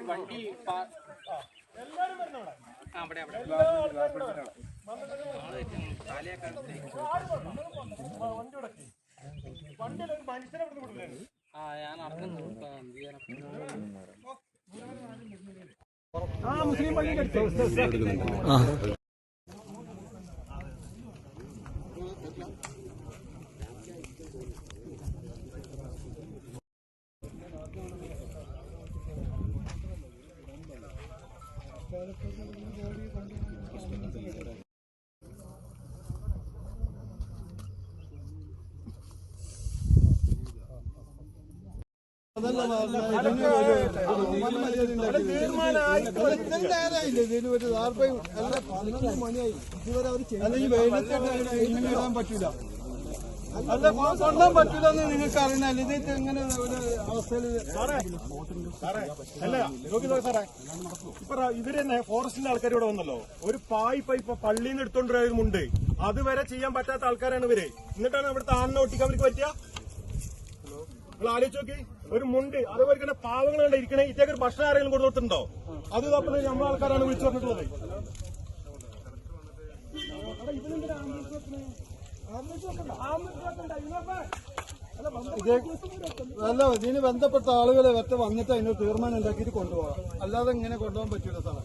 വണ്ടി വണ്ടിയിലൊരു മനുഷ്യനെ വിടുന്നില്ലേ? ഞാൻ നടക്കുന്നു. മുസ്ലിം പള്ളി ഇടാൻ പറ്റൂല. അല്ല കൊണ്ടാൻ പറ്റൂലെന്ന് നിങ്ങൾക്ക് അറിയണല്ലേ? ഇത് എങ്ങനെ അവസ്ഥയില് അല്ല സാറേ, ഇപ്പൊ ഇവര് തന്നെ ഫോറസ്റ്റിന്റെ ആൾക്കാർ ഇവിടെ വന്നല്ലോ. ഒരു പായിപ്പ ഇപ്പൊ പള്ളിയിൽ നിന്ന് എടുത്തോണ്ടിരുന്നുണ്ട്. അതുവരെ ചെയ്യാൻ പറ്റാത്ത ആൾക്കാരാണ് ഇവര്. എന്നിട്ടാണ് ഇവിടുത്തെ ആണിനെ ഒട്ടിക്കാൻ അവർക്ക് പറ്റുക? നിങ്ങൾ ആലോചിച്ച് നോക്കി. ഒരു മുണ്ട് അതുപോലെ തന്നെ പാവങ്ങൾ കണ്ട ഇരിക്കണേ. ഇറ്റേക്ക് ഒരു ഭക്ഷണം ആരെങ്കിലും കൊടുത്തിട്ടുണ്ടോ? അത് തപ്പുന്നത് നമ്മളെ ആൾക്കാരാണ് വിളിച്ചു പറഞ്ഞിട്ടുള്ളത്. അല്ല, ഇതിന് ബന്ധപ്പെട്ട ആളുകളെ ഒറ്റ വന്നിട്ട് അതിന് തീർമാനം ഉണ്ടാക്കിയിട്ട് കൊണ്ടുപോകാം. അല്ലാതെ ഇങ്ങനെ കൊണ്ടുപോകാൻ പറ്റൂല സാറേ.